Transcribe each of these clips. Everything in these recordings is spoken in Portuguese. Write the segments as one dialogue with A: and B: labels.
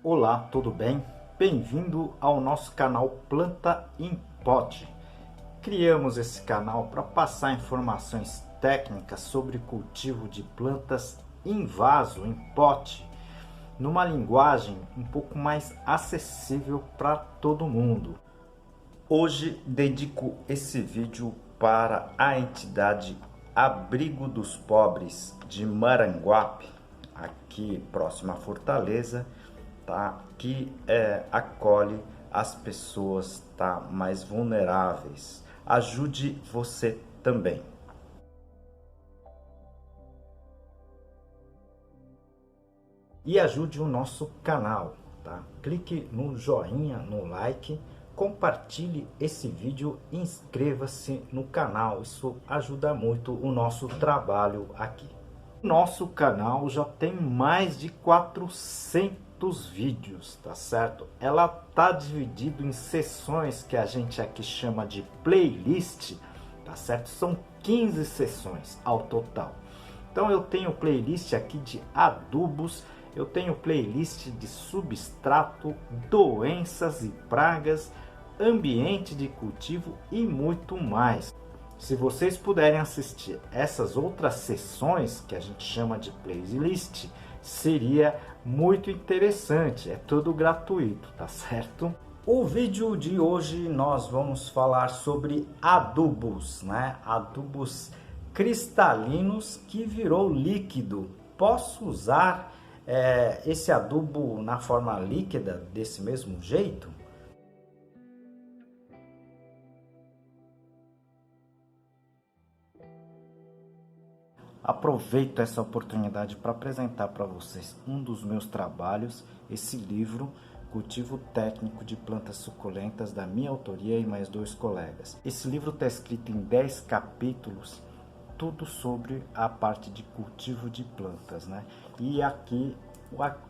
A: Olá, tudo bem? Bem-vindo ao nosso canal Planta em Pote. Criamos esse canal para passar informações técnicas sobre cultivo de plantas em vaso, em pote, numa linguagem um pouco mais acessível para todo mundo. Hoje dedico esse vídeo para a entidade Abrigo dos Pobres de Maranguape, aqui próximo à Fortaleza, tá? Que acolhe as pessoas, tá? Mais vulneráveis. Ajude você também. E ajude o nosso canal, tá? Clique no joinha, no like, compartilhe esse vídeo, inscreva-se no canal. Isso ajuda muito o nosso trabalho aqui. Nosso canal já tem mais de 400 vídeos, tá certo? Ela tá dividido em seções que a gente aqui chama de playlist, tá certo? São 15 seções ao total. Então eu tenho playlist aqui de adubos, eu tenho playlist de substrato, doenças e pragas, ambiente de cultivo e muito mais. Se vocês puderem assistir essas outras sessões que a gente chama de playlist, seria muito interessante. É tudo gratuito, tá certo? O vídeo de hoje nós vamos falar sobre adubos, né? Adubos cristalinos que virou líquido. Posso usar esse adubo na forma líquida desse mesmo jeito? Aproveito essa oportunidade para apresentar para vocês um dos meus trabalhos, esse livro, Cultivo Técnico de Plantas Suculentas, da minha autoria e mais 2 colegas. Esse livro está escrito em 10 capítulos, tudo sobre a parte de cultivo de plantas, né? E aqui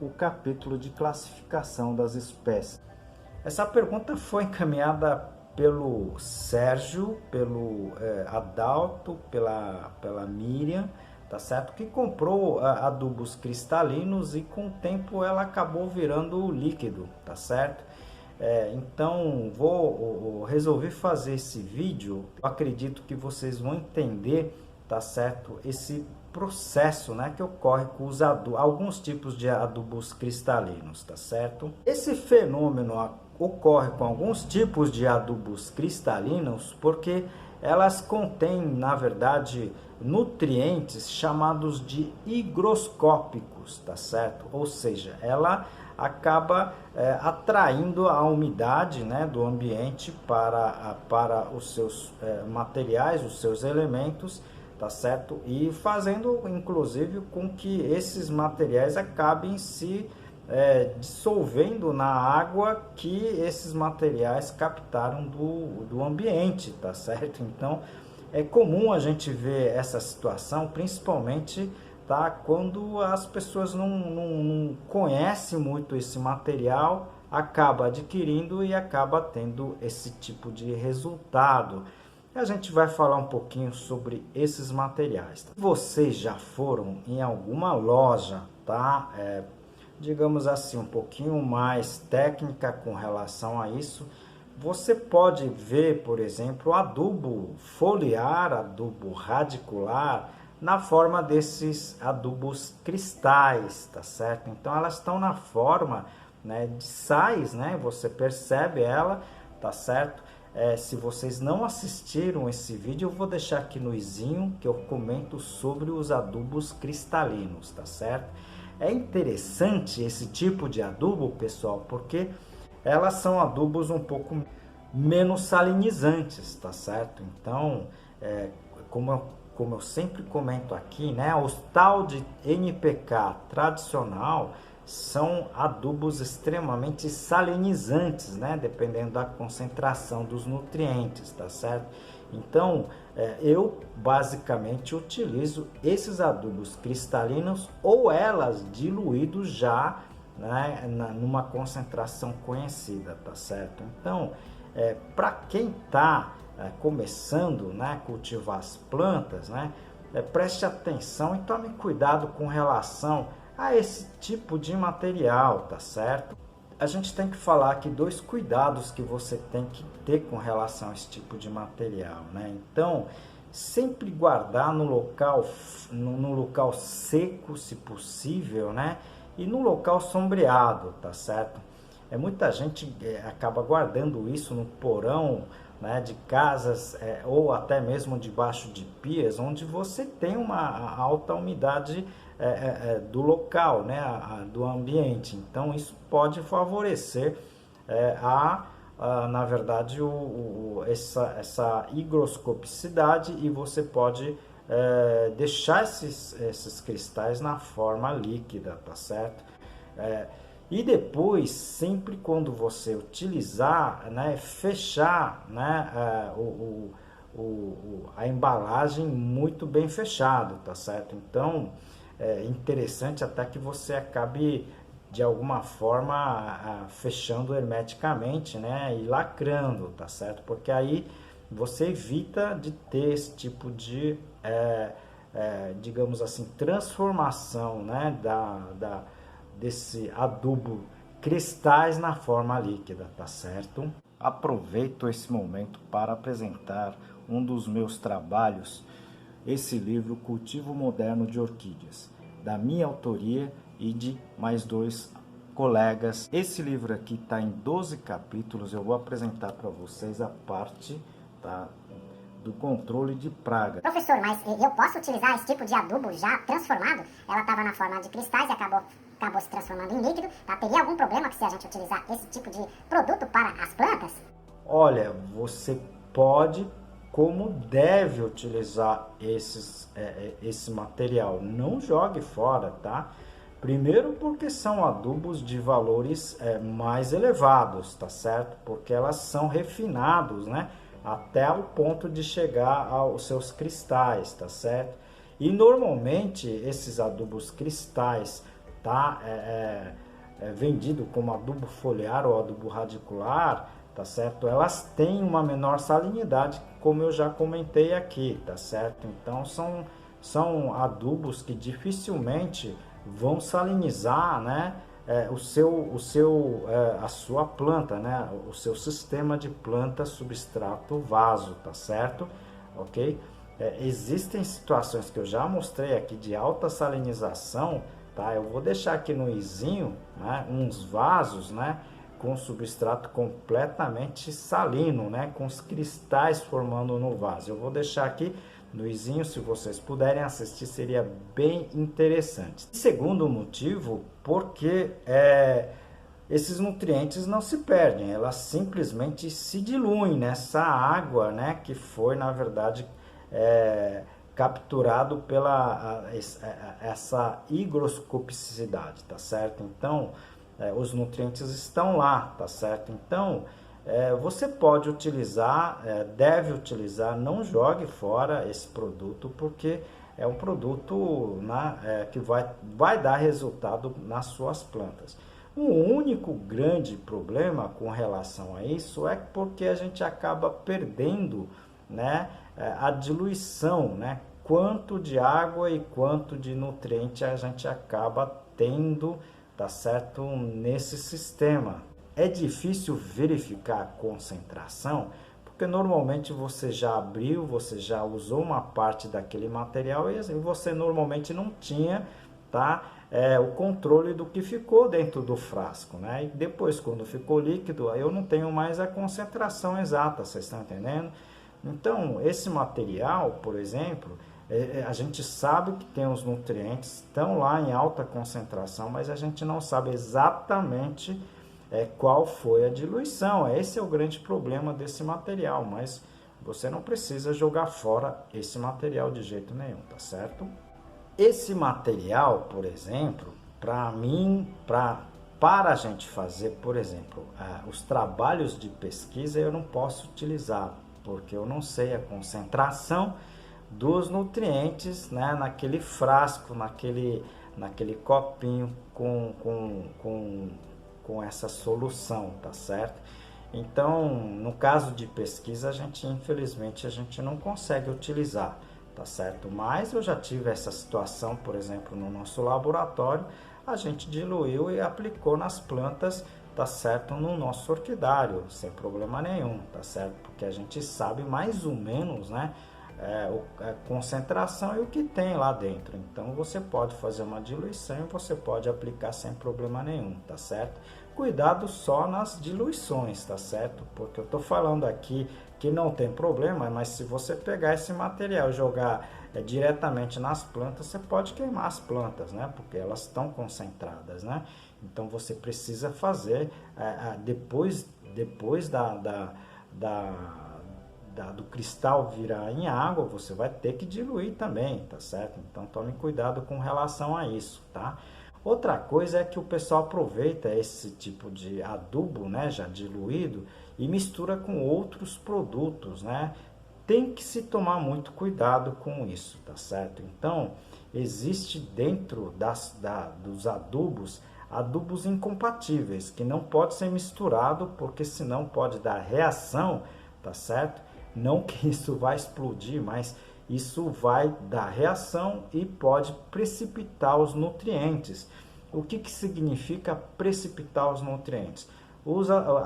A: o capítulo de classificação das espécies. Essa pergunta foi encaminhada pelo Sérgio, pelo Adalto, pela Miriam, tá certo? Que comprou adubos cristalinos e com o tempo ela acabou virando líquido, tá certo? Então resolvi fazer esse vídeo. Eu acredito que vocês vão entender, tá certo? Esse processo, né, que ocorre com os alguns tipos de adubos cristalinos, tá certo? Esse fenômeno ocorre com alguns tipos de adubos cristalinos porque elas contêm, na verdade, nutrientes chamados de higroscópicos, tá certo? Ou seja, ela acaba atraindo a umidade, né, do ambiente para os seus materiais, os seus elementos, tá certo? E fazendo, inclusive, com que esses materiais acabem se dissolvendo na água que esses materiais captaram do ambiente, tá certo? Então, é comum a gente ver essa situação, principalmente, tá, quando as pessoas não conhecem muito esse material, acaba adquirindo e acaba tendo esse tipo de resultado. A gente vai falar um pouquinho sobre esses materiais. Vocês já foram em alguma loja, tá? Digamos assim, um pouquinho mais técnica com relação a isso. Você pode ver, por exemplo, adubo foliar, adubo radicular, na forma desses adubos cristais, tá certo? Então elas estão na forma, né, de sais, né? Você percebe ela, tá certo? Se vocês não assistiram esse vídeo, eu vou deixar aqui no izinho que eu comento sobre os adubos cristalinos, tá certo? É interessante esse tipo de adubo, pessoal, porque elas são adubos um pouco menos salinizantes, tá certo? Então, como eu sempre comento aqui, né, os tal de NPK tradicional são adubos extremamente salinizantes, né, dependendo da concentração dos nutrientes, tá certo? Então, eu basicamente utilizo esses adubos cristalinos ou elas diluídos já, né, numa concentração conhecida, tá certo? Então, para quem está começando, né, a cultivar as plantas, né, preste atenção e tome cuidado com relação a esse tipo de material, tá certo? a gente tem que falar aqui dois cuidados que você tem que ter com relação a esse tipo de material, né? Então, sempre guardar no local seco, se possível, né? E no local sombreado, tá certo? Muita gente acaba guardando isso no porão, né, de casas, ou até mesmo debaixo de pias, onde você tem uma alta umidade do local, né, do ambiente. Então isso pode favorecer na verdade, essa higroscopicidade, e você pode deixar esses cristais na forma líquida, tá certo? E depois, sempre quando você utilizar, né, fechar, né, a embalagem muito bem fechado, tá certo? Então, é interessante até que você acabe, de alguma forma, fechando hermeticamente, né, e lacrando, tá certo? Porque aí você evita de ter esse tipo de, digamos assim, transformação, né, desse adubo cristais na forma líquida, tá certo? Aproveito esse momento para apresentar um dos meus trabalhos, esse livro Cultivo Moderno de Orquídeas, da minha autoria e de mais 2 colegas. Esse livro aqui está em 12 capítulos, eu vou apresentar para vocês a parte, tá, do controle de praga.
B: Professor, mas eu posso utilizar esse tipo de adubo já transformado? Ela estava na forma de cristais e acabou se transformando em líquido. Tá? Teria algum problema se a gente utilizar esse tipo de produto para as plantas?
A: Olha, você pode, como deve utilizar esse material. Não jogue fora, tá? Primeiro porque são adubos de valores mais elevados, tá certo? Porque elas são refinados, né? Até o ponto de chegar aos seus cristais, tá certo? E normalmente esses adubos cristais, tá, vendido como adubo foliar ou adubo radicular, tá certo? Elas têm uma menor salinidade, como eu já comentei aqui, tá certo? Então são adubos que dificilmente vão salinizar, né, a sua planta, né, o seu sistema de planta, substrato, vaso, tá certo? Ok? Existem situações que eu já mostrei aqui de alta salinização, tá? Eu vou deixar aqui no izinho, né, uns vasos, né, com substrato completamente salino, né, com os cristais formando no vaso. Eu vou deixar aqui no izinho, se vocês puderem assistir, seria bem interessante. Segundo motivo, porque esses nutrientes não se perdem, elas simplesmente se diluem nessa água, né, que foi, na verdade, capturado pela essa higroscopicidade, tá certo? Então, os nutrientes estão lá, tá certo? Então, você pode utilizar, deve utilizar, não jogue fora esse produto, porque é um produto, né, que vai dar resultado nas suas plantas. O único grande problema com relação a isso é porque a gente acaba perdendo, né, a diluição, né, quanto de água e quanto de nutriente a gente acaba tendo, tá certo, nesse sistema. É difícil verificar a concentração, porque normalmente você já abriu, você já usou uma parte daquele material e assim, você normalmente não tinha, tá, o controle do que ficou dentro do frasco, né? E depois, quando ficou líquido, eu não tenho mais a concentração exata, vocês estão entendendo? Então, esse material, por exemplo, a gente sabe que tem os nutrientes, estão lá em alta concentração, mas a gente não sabe exatamente qual foi a diluição. Esse é o grande problema desse material, mas você não precisa jogar fora esse material de jeito nenhum, tá certo? Esse material, por exemplo, para mim, para a gente fazer, por exemplo, os trabalhos de pesquisa, eu não posso utilizar, porque eu não sei a concentração dos nutrientes, né, naquele frasco, naquele copinho com essa solução, tá certo? Então, no caso de pesquisa, infelizmente, a gente não consegue utilizar, tá certo? Mas eu já tive essa situação, por exemplo, no nosso laboratório, a gente diluiu e aplicou nas plantas tá certo, no nosso orquidário, sem problema nenhum, tá certo? Porque a gente sabe mais ou menos, né, a concentração e o que tem lá dentro. Então você pode fazer uma diluição e você pode aplicar sem problema nenhum, tá certo? Cuidado só nas diluições, tá certo? Porque eu tô falando aqui que não tem problema, mas se você pegar esse material e jogar diretamente nas plantas, você pode queimar as plantas, né? Porque elas estão concentradas, né? Então você precisa fazer depois do cristal virar em água, você vai ter que diluir também, tá certo? Então tome cuidado com relação a isso, tá? Outra coisa é que o pessoal aproveita esse tipo de adubo, né, já diluído, e mistura com outros produtos, né? Tem que se tomar muito cuidado com isso, tá certo? Então, existe dentro dos adubos incompatíveis, que não pode ser misturado, porque senão pode dar reação, tá certo? Não que isso vai explodir, mas isso vai dar reação e pode precipitar os nutrientes. O que significa precipitar os nutrientes?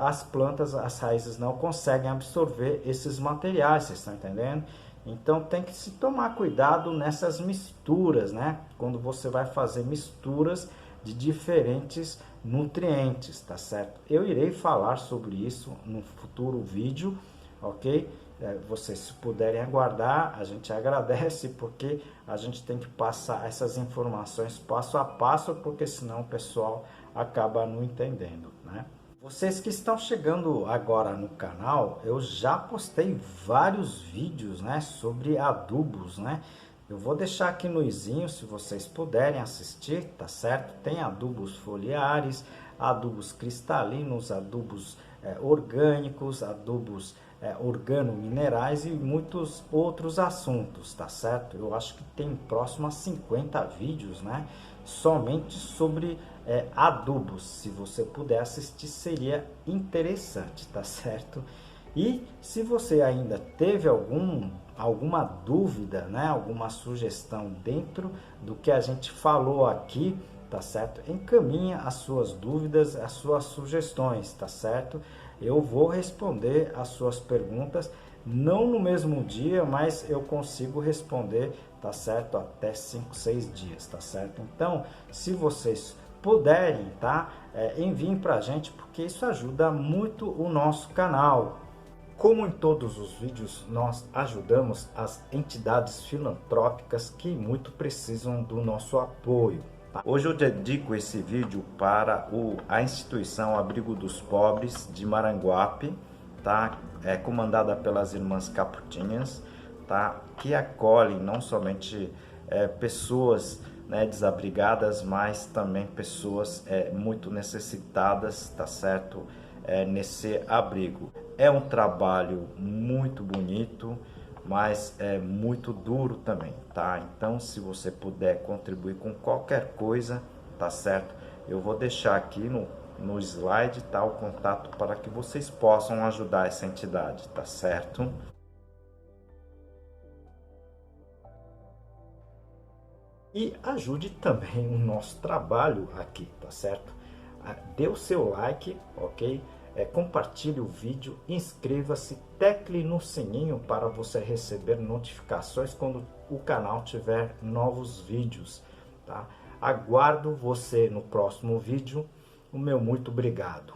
A: As plantas, as raízes não conseguem absorver esses materiais, vocês estão entendendo? Então tem que se tomar cuidado nessas misturas, né? Quando você vai fazer misturas de diferentes nutrientes, tá certo? Eu irei falar sobre isso no futuro vídeo, ok? Vocês, se puderem aguardar, a gente agradece, porque a gente tem que passar essas informações passo a passo, porque senão o pessoal acaba não entendendo, né? Vocês que estão chegando agora no canal, eu já postei vários vídeos, né, sobre adubos, né? Eu vou deixar aqui no izinho, se vocês puderem assistir, tá certo? Tem adubos foliares, adubos cristalinos, adubos orgânicos, adubos organominerais e muitos outros assuntos, tá certo? Eu acho que tem próximo a 50 vídeos, né, somente sobre adubos. Se você puder assistir, seria interessante, tá certo? E se você ainda teve alguma dúvida, né, alguma sugestão dentro do que a gente falou aqui, tá certo? Encaminha as suas dúvidas, as suas sugestões, tá certo? Eu vou responder as suas perguntas, não no mesmo dia, mas eu consigo responder, tá certo? Até 5, 6 dias, tá certo? Então, se vocês puderem, tá? Enviem pra gente, porque isso ajuda muito o nosso canal. Como em todos os vídeos, nós ajudamos as entidades filantrópicas que muito precisam do nosso apoio. Tá? Hoje eu dedico esse vídeo para a instituição Abrigo dos Pobres de Maranguape, tá? Comandada pelas Irmãs Caputinhas, tá? Que acolhem não somente pessoas, né, desabrigadas, mas também pessoas muito necessitadas, tá certo? Nesse abrigo. É um trabalho muito bonito, mas é muito duro também, tá? Então, se você puder contribuir com qualquer coisa, tá certo? Eu vou deixar aqui no slide, tá, o contato para que vocês possam ajudar essa entidade, tá certo? E ajude também o nosso trabalho aqui, tá certo? Dê o seu like, ok? Compartilhe o vídeo, inscreva-se, tecle no sininho para você receber notificações quando o canal tiver novos vídeos, tá? Aguardo você no próximo vídeo. O meu muito obrigado.